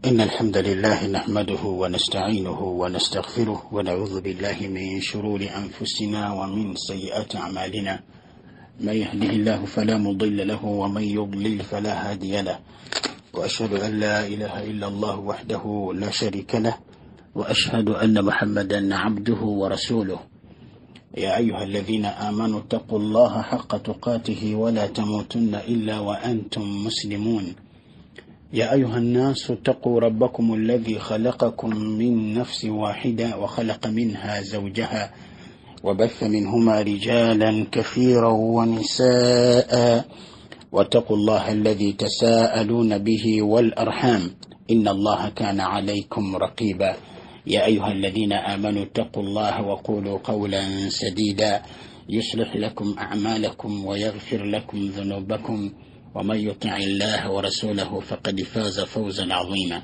إن الحمد لله نحمده ونستعينه ونستغفره ونعوذ بالله من شرور أنفسنا ومن سيئات أعمالنا. من يهده الله فلا مضل له ومن يضلل فلا هادي له، وأشهد أن لا إله إلا الله وحده لا شريك له، وأشهد أن محمدا عبده ورسوله. يا أيها الذين آمنوا اتقوا الله حق تقاته ولا تموتن إلا وأنتم مسلمون. يا أيها الناس اتقوا ربكم الذي خلقكم من نفس واحدة وخلق منها زوجها وبث منهما رجالا كثيرا ونساء، واتقوا الله الذي تساءلون به والأرحام إن الله كان عليكم رقيبا. يا أيها الذين آمنوا اتقوا الله وقولوا قولا سديدا يصلح لكم أعمالكم ويغفر لكم ذنوبكم، ومن يطع الله ورسوله فقد فاز فوزا عظيما.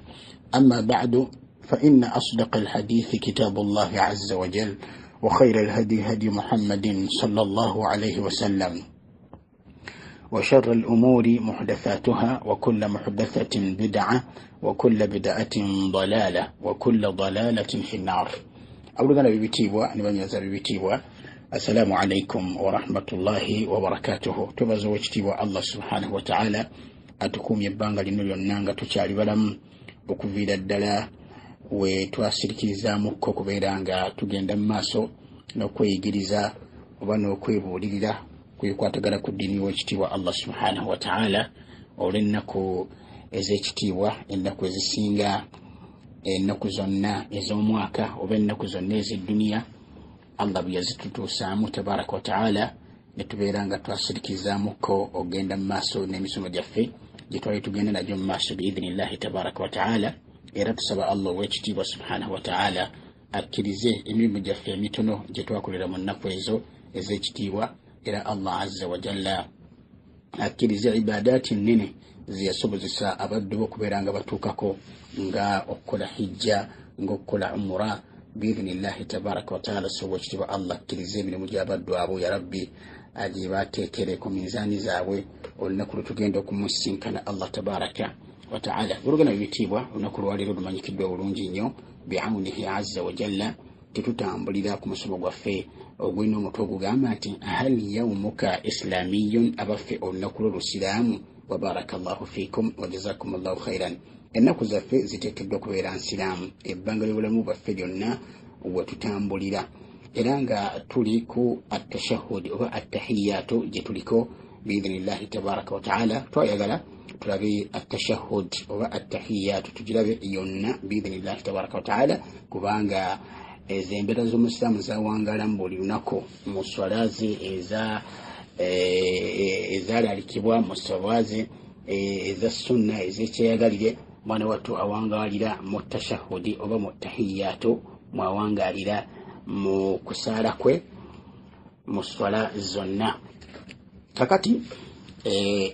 أما بعد، فإن أصدق الحديث كتاب الله عز وجل، وخير الهدي هدي محمد صلى الله عليه وسلم، وشر الأمور محدثاتها، وكل محدثة بدعة، وكل بدعة ضلالة، وكل ضلالة في النار. أولا ببتيبوا نبنيز ببتيبوا، السلام عليكم ورحمة الله وبركاته. تبزوجتيبوا الله سبحانه وتعالى أتكم يبانغ لنولي النانغ تشاري بلم بكفيد الدلاء وتواسركيزا مكو كبيرانغ تجند ماسو نكوي جريزا وبنوكوي بوليلا kuyikwatagala ku ddiini w'ekitiibwa Allah subhanahu wa ta'ala olw'ennaku ez'ekitiibwa, ennaku ezisinga ennaku zonna ez'omwaka oba ennaku zonna ez'edduniya Allah bwe yazitutuusaamu tabaraka wa ta'ala, ne tubeera nga twasirikizaamuko ogenda mu maaso n'emisomo gyaffe gye twali tugenda nagyo mu maaso biidhinillahi tabaraka wa ta'ala. Era tusaba Allah ow'ekitiibwa subhanahu wa ta'ala akkirize emirimu gyaffe emitono gye twakolera mu nnaku ezo ez'ekitiibwa, era Allah azza wa jalla akkiriza ibadaati nnene ziyasobozesa abaddu okubeera nga batuukako, nga okukola hijja, ng'okukola umura biidhinillahi tabaraka wa ta'ala. So ekitiibwa Allah akkiriza emirimu gy'abaddu abo ya rabbi gye baateekere ku minzaani zaabwe olunaku lwe tugenda okumusinkana Allah tabaraka wa ta'ala. Olugana bibitiibwa, olunaku lwaleero lumanyikiddwa bulungi nnyo bi'awnihi azza wa jalla. Tetutambulira ku musomo gwaffe ogwina omutwe ogugamba nti hal yawmuka islamiyun, abaffe olunaku lw'olusiraamu. Wa barakallahu fiikum wa jazakumullahu khairan. Ennaku zaffe ziteekeddwa okubeera nsiraamu ebbanga ly'obulamu bwaffe lyonna we tutambulira, era nga tuli ku attashahudi oba attahiyatu gye tuliko biidhinillahi tabaraka wa ta'ala. Twayagala tulabe attashahud oba attahiyatu tugirabe yonna biidhinillahi tabaraka wa ta'ala, kubanga ez'embeera z'omusiraamu zawangala mu buli lunaku mu swala ze ezalalikibwa, mu swala ze eza sunna ez'ekyeyagalire. Mwana wattu awangalira mu tashahudi oba mu tahiyatu, mwawangalira mu kusaala kwe mu swala zonna. Kakati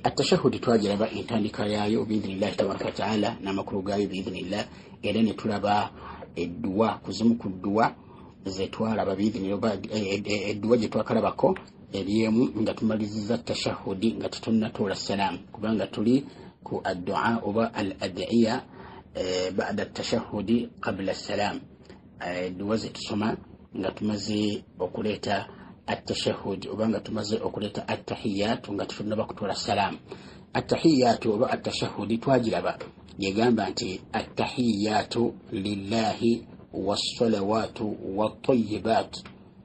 attashahudi twagiraba entandika yaayo biidhinillahi tabaraka wa ta'ala n'amakulu gaayo biidhinillah, era ne tulaba edduwa, kuzimu ku dduwa ze twalaba biidhinillah, edduwa gye twakalabako eryemu nga tumaliziza tashahudi nga tutunnatoola salaamu, kubanga tuli ku addua oba al adiya ba'da tashahudi qabla salaam, edduwa ze tusoma nga tumaze okuleeta attashahudi oba nga tumaze okuleeta attahiyatu nga tutunnaba kutoola salaamu. Attahiyatu oba attashahudi twagiraba yegamba nti attahiyatu lillahi wassalawatu wattayibat,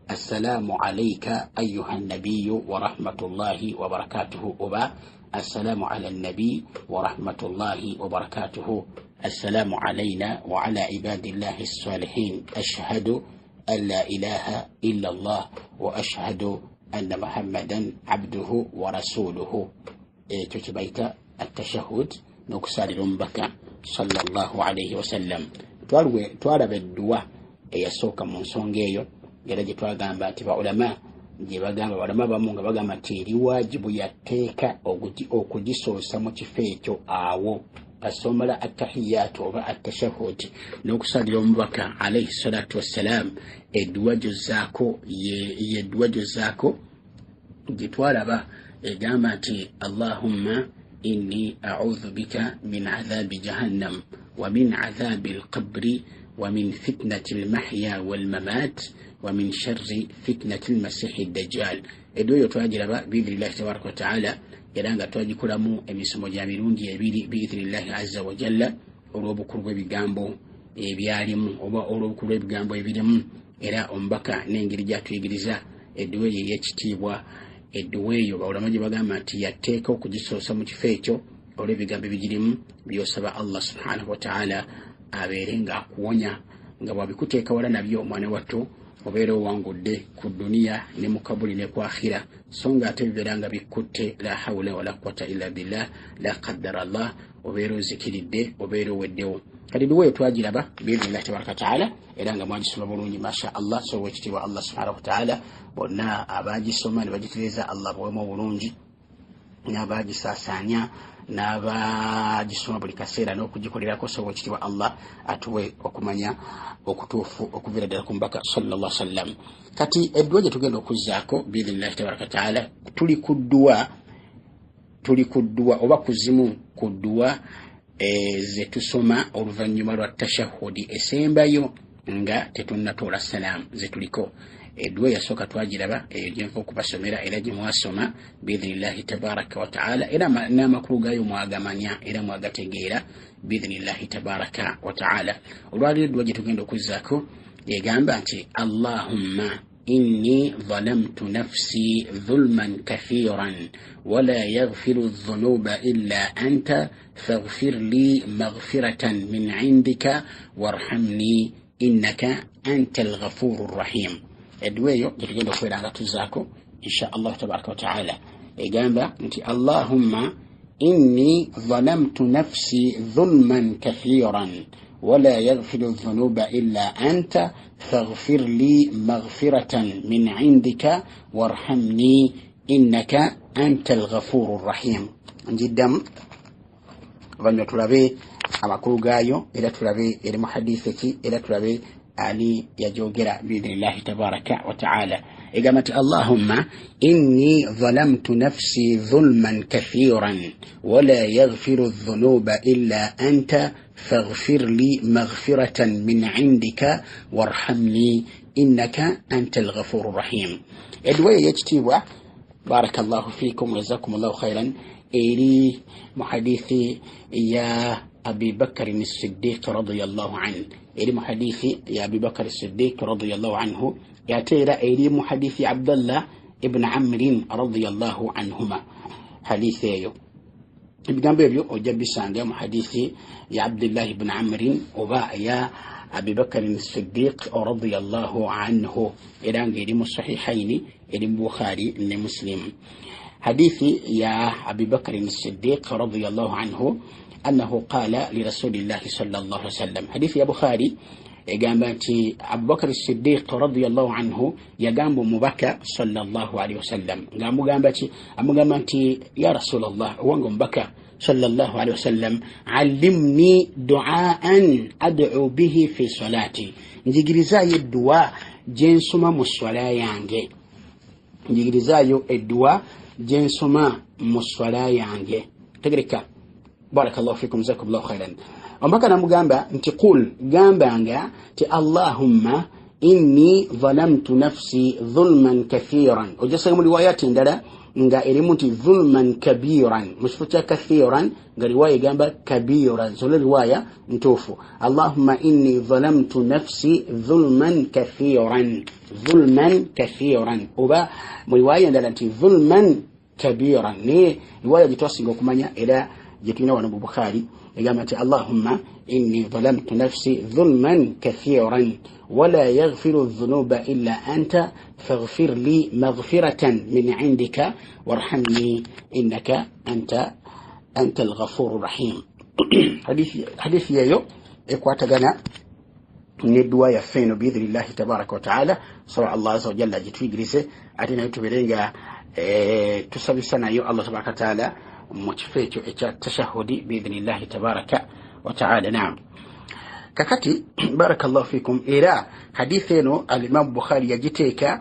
assalamu alayka ayuha nabiyu wa rahmatullahi wa barakatuhu, oba assalamu ala nabi wa rahmatullahi wa barakatuhu, assalamu alayna wa ala ibadillahi salihin, ashhadu an la ilaha illa Allah wa ashhadu anna muhammadan abduhu wa rasuluhu. Ekyo kye bayita attashahud, n'okusalira omubaka sallallahu alayhi wasallam. Twalaba edduwa eyasooka mu nsonga eyo, era gye twagamba nti baulama gye bagamba, balama bamu nga bagamba nti eri waajibu yatteeka okugisoosa mu kifo ekyo awo asomala attahiyatu oba attashahud n'okusalira omubaka alayhi salatu wassalam. Edduwa gyozzaako yeedduwa gyozzaako gye twalaba egamba nti Allahumma inni a'udhu bika min adhabi jahannam ومن عذاب القبر ومن فتنة المحيا والممات ومن شر فتنة المسيح الدجال. edduwa twagiraba biidhnillahi tabaraka wataala era nga twagikolamu emisomo gya mirungi ebiri biidhnillahi azza wa jalla olw'obukulu bw'ebigambo ebyalimu oba olw'obukulu bw'ebigambo ebirimu era omubaka n'engeri gyatuyigiriza edduwa eyo ey'ekitiibwa. edduwa eyo baulama gye bagamba nti yateeka okugisoosa mu kifo ekyo olw'ebigambo ebigirimu by'osaba Allah subhanahu wa ta'ala abeere ng'akuwonya nga bw'abikuteeka wala nabyo omwana wattu obeera owangudde ku duniya ne mu kabuli ne ku akhira, so nga ate bibeera nga bikutte la hawla wala quwwata illa billah la qaddara Allah, obeera ozikiridde, obeera oweddewo. kati edduwa eyo twagiraba biidhnillahi tabaraka wataala era nga mwagisoma bulungi masha Allah. so wekitiibwa Allah subhanahu wa ta'ala bonna abagisoma ne bagitereeza Allah bwemu obulungi, n'abagisaasaanya n'abagisoma buli kaseera n'okugikolerako. so wekitiibwa Allah atuwe okumanya okutuufu okuviira ddala ku mubaka sallallahu alaihi wasallam. kati edduwa gye tugenda okuzzaako biidhnillahi tabaraka wataala tuli ku dduwa oba kuzimu ku dduwa ze tusoma oluvannyuma lwa tashahudi esembayo nga tetunnatoola salaamu ze tuliko. edduwa yasooka twagiraba eyo gye nfa okubasomera era gye mwasoma biidhnillahi tabaraka wataala era n'amakulu gaayo mwagamanya era mwagategeera biidhnillahi tabaraka wataala. olwaliro edduwa gye tugenda okuzzaako egamba nti Allahumma inni zalamtu nafsi dhulman kathiran wala yaghfiru dhunuba illa anta faghfir li maghfiratan min indika warhamni innaka antal ghafurur rahim. edduwa eyo gye tugenda okubeera nga tuzzaako insha Allah tabaraka wataala egamba nti Allahumma inni zalamtu nafsi dhulman kathiran ولا يغفر الذنوب إلا أنت فاغفر لي مغفرة من عندك وارحمني إنك أنت الغفور الرحيم. جدا ظن تلابي أما كروغايو إلى تلابي إلى محدثك إلى تلابي علي يجوغرا بإذن الله تبارك وتعالى. إقامة اللهم إني ظلمت نفسي ظلما كثيرا ولا يغفر الذنوب إلا أنت فاغفر لي مغفرة من عندك وارحمني إنك أنت الغفور الرحيم. الدواء يجتيبوا بارك الله فيكم وجزاكم الله خيرا إلي محدثي يا أبي بكر الصديق رضي الله عنه. إلي محدثي يا أبي بكر الصديق رضي الله عنه يا تيرا إلي محدثي عبد الله ابن عمرو رضي الله عنهما حديثي ibigambo ebyo ojja bisanga mu hadithi ya Abdullah ibn Amr oba ya Abi Bakr as-Siddiq radiyallahu anhu era ngeri mu sahihaini eri mu Bukhari ne Muslim. hadithi ya Abi Bakr as-Siddiq radiyallahu anhu annahu qala li Rasulillah sallallahu alaihi wasallam. hadithi ya Bukhari egamba nti Abu Bakr as-Siddiq radiyallahu anhu yagamba mubaka sallallahu alaihi wasallam ngamugamba ki amugamba nti ya Rasulullah wangu mubaka sallallahu alaihi wasallam allimni du'aan ad'u bihi fi salati, njigirizayo dua jensoma mu swala yange, njigirizayo edua jensoma mu swala yange. tegereka barakallahu fikum jazakumullahu khairan. Omubaka namugamba nti qul gambanga ti Allahumma inni zalamtu nafsi dhulman kathiran. ojasanga mu riwayati ndala nga elimu nti dhulman kabiran mu kifo kya kathiran nga riwaya egamba kabiran, zolo riwaya ntuufu. Allahumma inni zalamtu nafsi dhulman kathiran oba mu riwaya ndala nti dhulman kabiran. ne riwaya gitwasinga okumanya era gyetulina wano mu Bukhari egamba nti Allahumma inni zalamtu nafsi dhulman kathiran ولا يغفر الذنوب إلا أنت فاغفر لي مغفرة من عندك وارحمني إنك أنت الغفور الرحيم. حديث يو إقواتنا ندوا يفين بإذن الله تبارك وتعالى. صلى الله عز وجل جتوي جريسة أتينا يتبرينجا تسبي سنة يو الله تبارك وتعالى متفيتو تشهدي بإذن الله تبارك وتعالى. نعم kakati barakallahu fikum era hadithi eno al-Imam Bukhari yagiteeka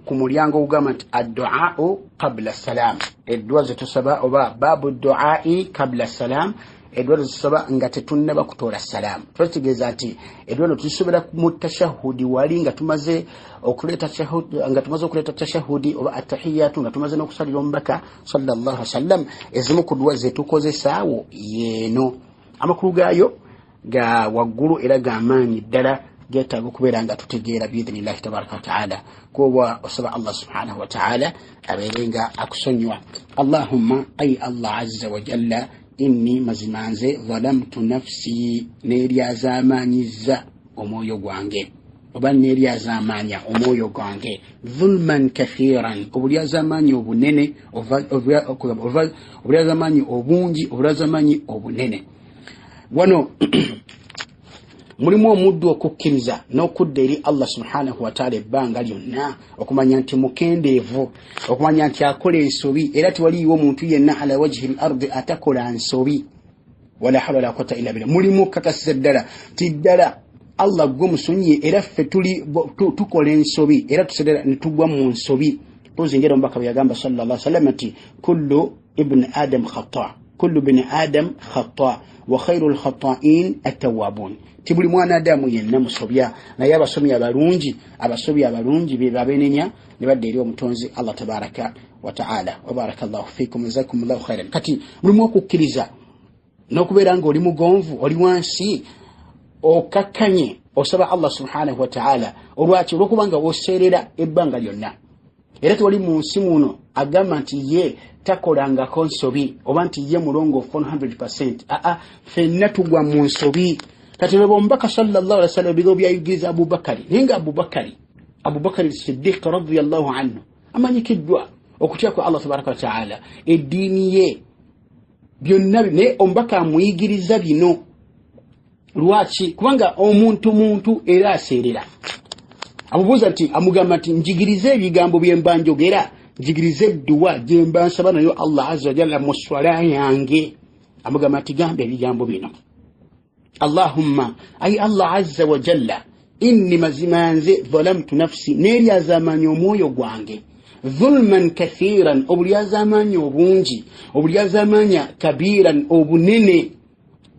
ku mulyango ugamba nti ad-du'a qabla salam, edduwa zetusaba oba babu du'ai qabla salam, edwalo zisaba nga tetunnaba kutola salam tutegeeza nti edwalo tusobera mu tashahudi wali nga tumaze okuleta tashahudi nga tumaze okuleta tashahudi oba attahiyatu nga tumaze n'okusalira omubaka sallallahu alaihi wasallam ezimu ku dua ze tukozesaawo yeeno amakulu gaayo ga waggulu era gamaanyi ddala getaaga okubeera nga tutegeera biidhinillahi tabaraka wataala kuba osaba Allah subhanahu wataala abeerenga akusonyiwa. Allahumma ay Allah azza wa jalla inni mazimanze zalamtu nafsi neryazamanyiza omwoyo gwange oba neryazamanya omwoyo gwange dhulman kathiran obulyazamanyi obunene obulyazamanyi obungi obulyazamanyi obunene. Wano mulimu omuddu okukkiriza n'okudda eri Allah subhanahu wa ta'ala ebbanga lyonna okumanya nti mukendeevu okumanya nti akola ensobi era tewaliiwo omuntu yenna ala wajhi al-ardi atakola nsobi wala hawla wala quwwata illa billah. Mulimu kakasiza ddala ti ddala Allah gwe musonyiye era ffe tukola ensobi era tusedera ne tugwa mu nsobi. Tuzingera omubaka bwe yagamba sallallahu alaihi wasallam ati kullu ibn adam khata kullu ibn adam khata wa khairul khata'in at-tawwabun. Tibuli mwana adamu yenna musobya naye abasomi abalungi be babenenya ne badde eri omutonzi Allah tabaraka wa ta'ala. Wa barakallahu fikum jazakumullahu khairan. Kati mulimu okukkiriza n'okubeera nga oli mugonvu oli wansi okakkanye osaba Allah subhanahu wa ta'ala olwaki olwokubanga woserera ebbanga lyonna era tewali mu nsi muno agamba nti ye takolangako nsobi oba nti ye mulongo 100%. Fenna tugwa mu nsobi. Kati lwe omubaka sallallahu alaihi wasallam bigo byayigiriza Abubakari ninga Abubakari Siddiq radhiyallahu anhu amanyikiddwa okutya kwa Allah tabaraka wa ta'ala eddiini ye byonna ne omubaka amuyigiriza bino lwaki kubanga omuntu era aseerera amubuuza nti amugamba nti njigirize ebigambo byemba njogera njigirize edduwa gyemba nsaba nayo Allah azza wa jalla mu swala yange amugamba nti gamba ebigambo bino Allahumma ay Allah azza wa jalla inni mazimanze zalamtu nafsi neryazamanya omwoyo gwange dhulman kathiran obulyazamanya obungi obulyazamanya kabiran obunene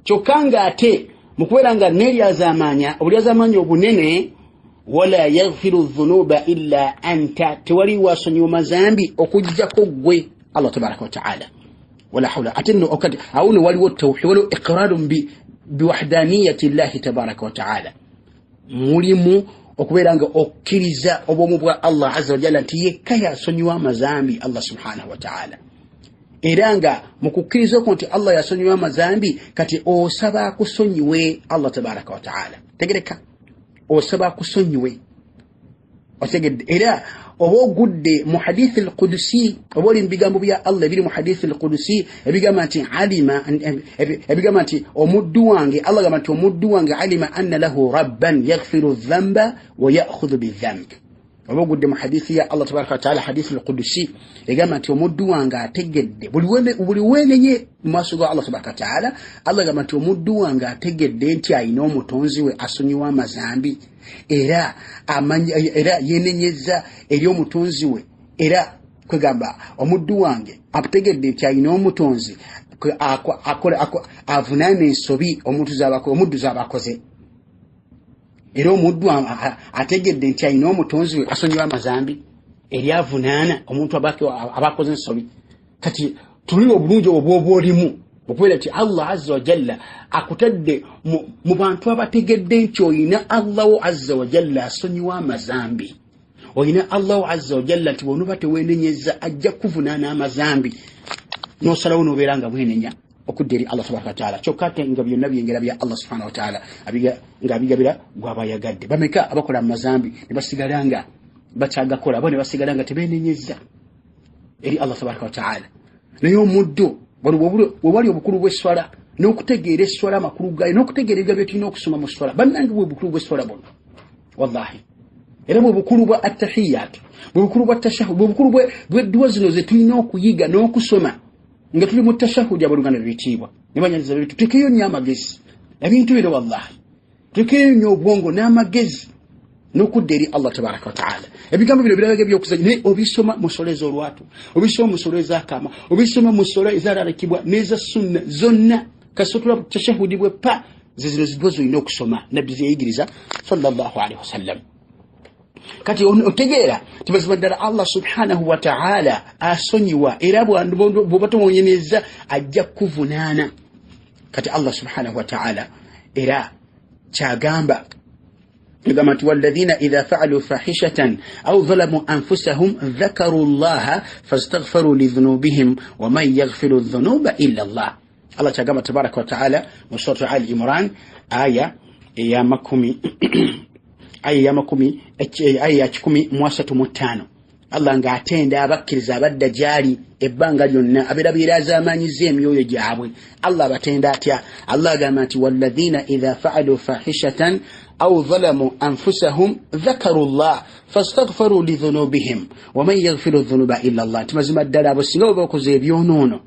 kyokanga ate mukuberanga neryazamanya obulyazamanya obunene wala yaghfiru dhunuba illa anta tewali wasonyiwa mazambi okujjako gwe Allah tabaraka wa ta'ala wala hawla atenno okati awuno waliwo tawhid waliwo iqrarun biwahdaniyati llahi tabaraka wa ta'ala. Mulimu okubeeranga okkiriza obwomu bwa Allah azza wa jalla nti yekka yasonyiwa amazambi Allah subhanahu wa ta'ala era nga mu kukkiriza okwo nti Allah yasonyiwa amazambi kati osaba akusonyiwe Allah tabaraka wa ta'ala. Tegereka osaba akusonyiwe otegedde era oba ogudde mu hadithi al-Qudusi oba oli mu bigambo bya Allah biri mu hadithi al-Qudusi ebigamba nti alima ebigamba nti omuddu wange Allah gamba nti omuddu wange alima anna lahu rabban yaghfiru dhanba wa ya'khudhu bidhanb. Oba ogudde mu hadithi ya Allah tabaraka wa ta'ala hadithi al-Qudusi egamba nti omuddu wange ategedde buli wenenye mu maaso ga Allah tabaraka wa ta'ala Allah gamba nti omuddu wange ategedde nti ayina omutonzi we asonyiwa amazambi era yenenyeza eri omutonzi we era kwegamba omuddu wange ategedde nti ayina omutonzi avunaana ensobi omuddu z'abakoze era omuddu ategedde nti ayina omutonzi we asonyiwa amazambi eri avunaana omuntu abakoze ensobi. Kati tuli obulungi obw'olimu okubeera nti Allah azza wa jalla akutadde mu bantu abategedde nti oyina Allahu azza wa jalla asonyiwa amazambi oyina Allahu azza wa jalla nti bw'onoba tewenenyeza ajja kuvunaana amazambi n'osalawo n'obeera nga bwenenya okudda eri Allah tabaraka wa ta'ala kyokka ate nga byonna byengera bya Allah subhanahu wa ta'ala nga bigabira gw'abayagadde. Bameka abakola amazambi ne basigala nga bakyagakola abo ne basigala nga tebeenenyeza eri Allah tabaraka wa ta'ala. Naye omuddo wewali obukulu bw'eswala n'okutegeera eswala amakulu gayo n'okutegeera ebyo tulina okusoma mu swala bannange bwe bukulu bw'eswala buno wallahi era bwe bukulu bwa attahiyatu bwe bukulu bwa tashahhud bwe bukulu bw'edduwa zino ze tulina okuyiga n'okusoma nga tuli mu tashahhudi abaluganda bitiibwa ne banyaliza bitu tutekeyo nnyo amagezi ebintu bino wallahi tutekeyo nnyo obwongo n'amagezi n'okudda eri Allah tabaraka wa ta'ala. Ebigambo bino birabage by'okuzanya naye obisoma mu ssolo ez'olwatu obisoma mu ssolo ez'akama obisoma mu ssolo ezaalalekibwa n'eza sunna zonna kasutula tashahudi bwe pa zizino zidozo ino okusoma nabbi zeyigiriza sallallahu alaihi wasallam. Kati otegeera tibazima ddala Allah subhanahu wa ta'ala asonyiwa era bw'oba tomwonyeneza ajja kuvunaana. Kati Allah subhanahu wa ta'ala era kyagamba يقامت والذين إذا فعلوا فاحشة أو ظلموا أنفسهم ذكروا الله فاستغفروا لذنوبهم ومن يغفر الذنوب إلا الله. الله تقام تبارك وتعالى وسورة آل عمران آية آية 15 Allah ng'atenda abakkiriza abadda gyali ebbanga lyonna abirabira azamanyiza emyoyo gyabwe. Allah batenda atya? Allah agamba nti walladhina idha fa'alu fahishatan aw zalamu anfusahum dhakaru Allah fastaghfaru li dhunubihim wa man yaghfiru dhunuba illa Allah. Timazima ddala abo singa bakoze ebyonoono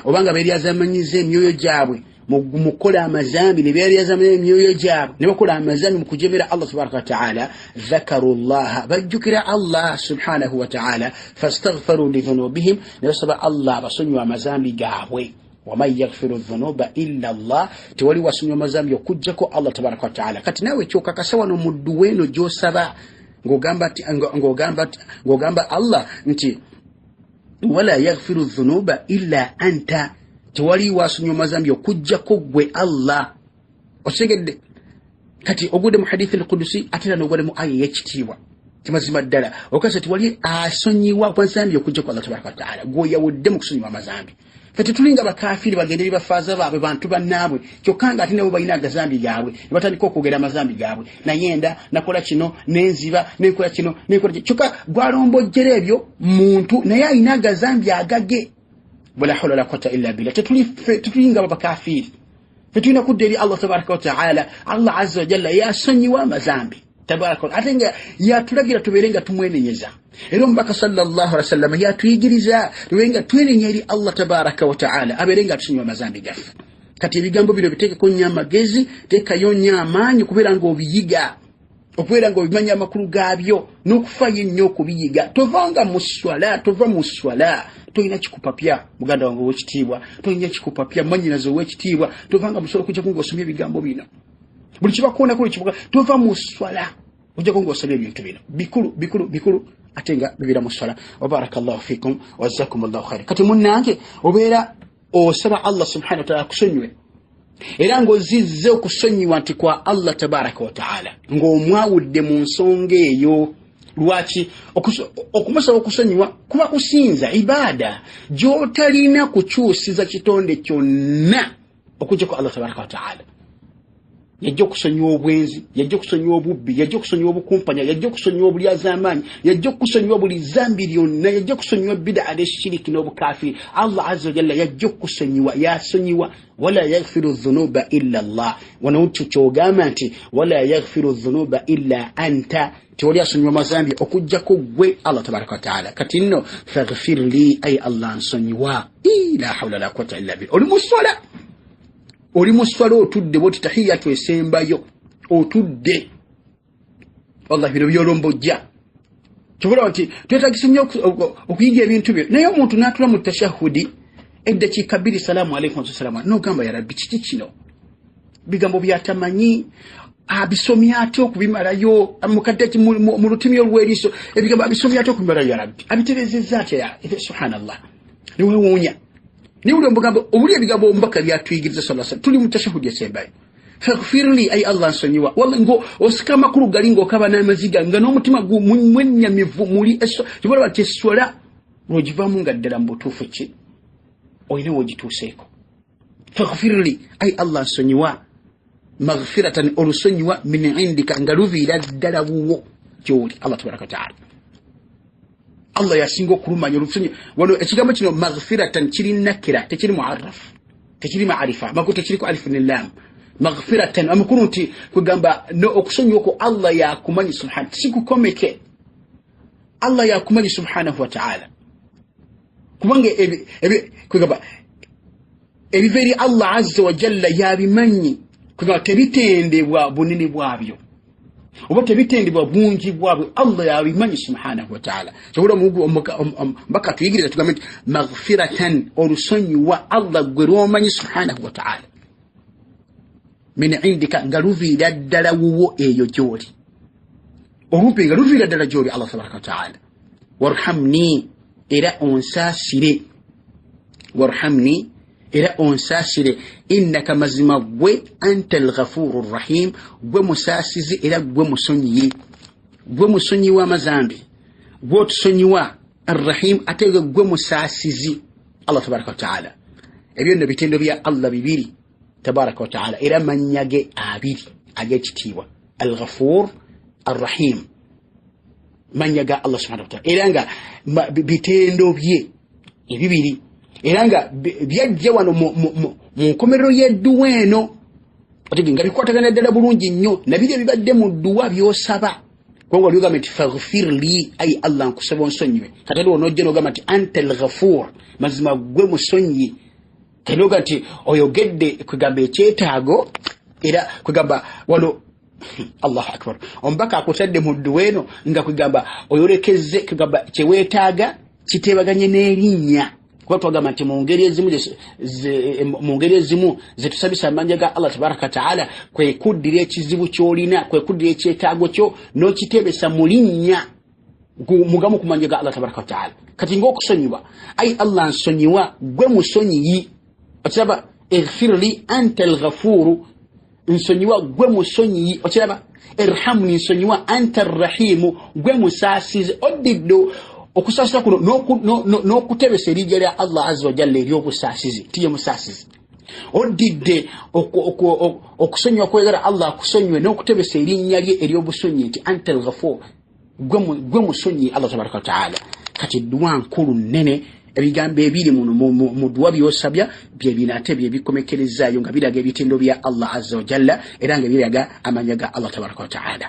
obanga beri azamanyiza emyoyo gyabwe mukola amazambi ne beri azamanyiza emyoyo gyabwe ne bakola amazambi mu kujemera Allah tabaraka wa ta'ala dhakaru Allah bajjukira Allah subhanahu wa ta'ala fastaghfaru li dhunubihim ne basaba Allah basonyiwa amazambi gaabwe. وَمَنْ يَغْفِرُ الذُّنُوبَ إِلَّا اللَّهُ tewali wasonyiwa amazambi okujjako Allah tabaraka wa ta'ala. Kati nawe kyokakasa wano muddu weno gy'osaba ng'ogamba Allah nti wala yaghfiru dhunuba illa anta, tewali wasonyiwa amazambi okujjako gwe Allah. Osegedde kati ogudde mu hadithi al-Qudusi ate n'ogudde mu aya y'ekitiibwa. Timazima ddala okasa tewali asonyiwa amazambi okujjako Allah tabaraka wa ta'ala gw'oyawudde mu kusonyiwa amazambi. Kati tulinga bakafiri bagenderi bafaza baabwe bantu bannaabwe kyokanga ate nabo balina agazambi gaabwe ne batandika okwogera amazambi gaabwe nayenda nakola kino nenziba nekola kino nekola kyokka gwalombojjera ebyo muntu naye alina agazambi agage. Wala hawla wala quwwata illa billah. Tulinga bakafiri tulina kudda eri Allah tabaraka wa ta'ala. Allah azza wa jalla yasonyiwa amazambi tabaraka ate nga yatulagira tubeerenga tumwenenyeza. Era omubaka sallallahu alaihi wasallam yatuyigiriza tubeerenga twenenya eri Allah tabaraka wa ta'ala abeerenga tusonyiwa amazambi gaffe. Kati ebigambo bino biteekeko nnyo amagezi, teekayo nnyo amaanyi okubeera ng'obiyiga, okubeera ng'obimanya amakulu gaabyo n'okufaayo ennyo okubiyiga. Tovanga mu swala, tova mu swala tolina kikupapya muganda wange ow'ekitiibwa, tolina kikupapya manyinazo ow'ekitiibwa, tovanga musobola okujjako ng'osomya ebigambo bino. Buli kibakoonako ekibuga tova mu swala ojjako ng'osomya ebintu bino bikulu ate nga bibira mu swala. Wa barakallahu fikum wa jazakumullahu khairan. Kati munnange obeera osaba Allah subhanahu wa ta'ala kusonyiwe era ng'ozizze okusonyiwa nti kwa Allah tabaraka wa ta'ala ng'omwawudde mu nsonga eyo. Lwaki okumusaba okusonyiwa kuba kusinza ibaada gy'otalina kukyusiza kitonde kyonna okujjako Allah tabaraka wa ta'ala. Yajja okusonyiwa obwenzi, yajja okusonyiwa obubbi, yajja okusonyiwa obukumpanya, yajja okusonyiwa obulyazaamaanyi, yajja okusonyiwa buli zambi lyonna, yajja okusonyiwa bid'a n'eshiriki n'obukafiri. Allah azza wa jalla yajja okusonyiwa, yasonyiwa. Wala yaghfiru dhunuba illa Allah. Wano kyogamba nti wala yaghfiru dhunuba illa anta, tewali asonyiwa amazambi okujjako gwe Allah tabaraka wa ta'ala. Kati nno faghfir li, ay Allah nsonyiwa. La hawla wala quwwata illa billah. Oli muswala otudde boti tahiyatu esembayo otudde wallahi bino byolombojja kibula nti twetagisa nnyo okuyiga ebintu byo naye omuntu n'atula mu tashahudi eddakiika 2 salaamu alaykum wassalamu n'ogamba ya rabbi kiki kino bigambo byatamanyi abisomya ate okubimalayo mukadde mu lutimi olw'eriiso ebigambo abisomya ate okubimalayo ya rabbi abitereezezza atya subhanallah niwewuunya ni ule mbugambo obuli ebigambo omubaka byatuyigiriza sallallahu alaihi tuli mu tashahudi esembayo. Faghfirli ay Allah nsonyiwa wallahi ngo osika makulu gali ng'okaba n'amaziga nga n'omutima mwennyamivu muli eso kibala bati eswala lw'ogivaamu nga ddala mu butuufu ki olina w'ogituuseeko. Faghfirli ay Allah nsonyiwa maghfiratan olusonyiwa min indika nga luviira ddala wuwo gy'oli Allah tabaraka wa ta'ala. Allah yasinga okulumanya olufunye wano ekigambo kino maghfiratan kiri nakira tekiri muarraf tekiri maarifa mako tekiri ku alif ne lam. Maghfiratan amakuru nti kugamba no okusonyiwa ko Allah yakumanyi subhanahu sikukomeke Allah yakumanyi subhanahu wa ta'ala kubange kugamba ebiveri Allah azza wa jalla yabimanyi kugamba tebitendebwa bunini bwabyo oba tebitendebwa bungi bwabwe Allah yabimanyi subhanahu wa ta'ala. Kyobula mbaka tuyigiriza tugambe maghfiratan olusonyiwa Allah gwe lwomanyi subhanahu wa ta'ala. min indika ngaluvira ddala wuwo eyo gyoli olumpe ngaluvira ddala gyoli Allah tabaraka wa ta'ala warhamni era onsasire warhamni era onsasire innaka mazima gwe antal ghafurur rahim gwe musasizi era gwe musonyiwa amazambi gwe tusonyiwa arrahim ate gwe musasizi Allah tabaraka wa ta'ala ebyo nno bitendo bya Allah bibiri tabaraka wa ta'ala era manyage abiri agekitiibwa al-ghafur ar-rahim manyaga Allah subhanahu wa ta'ala era nga bitendo bye ebibiri era nga byajja wano mu nkomerero y'edduwa eno otege nga bikwatagana ddala bulungi nnyo nabiri bibadde mu dduwa byosaba kongo lyogamba nti faghfir li ay Allah nkusaba onsonyiwe kati ali onojja n'ogamba nti antal ghafur mazima gwe musonyi kenoga nti oyogedde kwegamba ekyetaago era kwegamba wano Allahu akbar ombaka akutadde mu dduwa eno nga kwegamba oyolekezze kwegamba kyeweetaaga kiteebaganye n'erinnya kwa twagamba nti mu ngeri ezimu zetusabisa amanja ga Allah tabaraka ta'ala kwe kuddira ekizibu kyolina kwe kuddira ekyetaago kyo n'okiteebesa mu linnya mugamu ku manja ga Allah tabaraka ta'ala kati ng'okusonyiwa ay Allah nsonyiwa gwe musonyiyi okiraba ighfir li anta al-ghafuru nsonyiwa gwe musonyiyi okiraba irhamni nsonyiwa anta ar-rahimu gwe musasizi oddiddo okusasira kuno n'okutebesa erinnya lya Allah azza wa jalla ery'obusasizi tiye musasizi oddidde okusonyiwa kwegala Allah akusonyiwe n'okutebesa erinnya lye ery'obusonyi nti anta al-ghafur gwe musonyi Allah tabaraka wa ta'ala kati dduwa nkulu nnene ebigambo ebiri mu dduwa byosabya bye binate bye bikomekerezaayo nga biraga ebitendo bya Allah azza wa jalla era nga biraga amanya ga Allah tabaraka wa ta'ala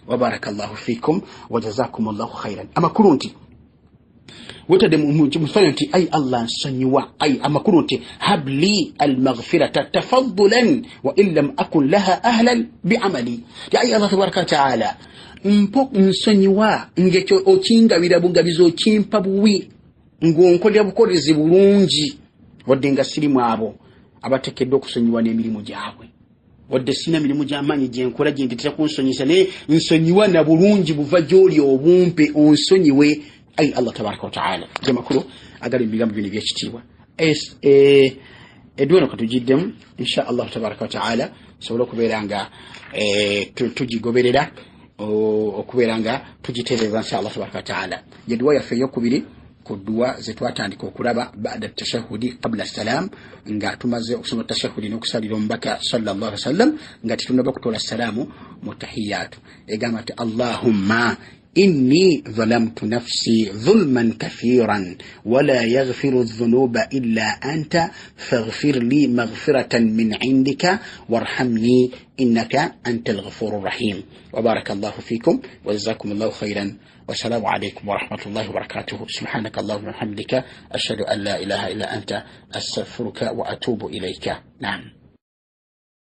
wa barakallahu fikum wa jazakumullahu khairan amakulu nti wetade mufanya nti ay Allah nsonyiwa ay amakulu nti habli almaghfirata tafaddulan wa in lam akun laha ahlan bi'amali ya ay Allah tabaraka wa ta'ala mpo nsonyiwa ngekyo okingabira bungabizo okimpa buwi ngonkolera bukolezi bulungi wadde nga sirimu abo abatekeddwa okusonyiwa n'emirimu gyabwe wadde sina mirimu gy'amaanyi gye nkola gye ndetera kunsonyisa naye nsonyiwa na bulungi buva gy'oli obumpe onsonyiwe ay Allah tabaraka wa ta'ala jamakulu agali bigambo bino byekitiibwa edweno katujiddemu insha Allah tabaraka wa ta'ala sobola okubeera nga tugigoberera okubeera nga tugitereeza insha Allah tabaraka wa ta'ala jedduwa yaffe eyokubiri ku dduwa zetwatandika okulaba ba'da tashahudi qabla salam nga tumaze okusoma tashahudi n'okusalira omubaka sallallahu alaihi wasallam nga tetunaba kutola salaamu mu tahiyatu egamba nti Allahumma إني ظلمت نفسي ظلما كثيرا ولا يغفر الذنوب إلا أنت فاغفر لي مغفرة من عندك وارحمني إنك أنت الغفور الرحيم وبارك الله فيكم وجزاكم الله خيرا والسلام عليكم ورحمة الله وبركاته سبحانك اللهم وبحمدك أشهد أن لا إله إلا أنت أستغفرك وأتوب إليك نعم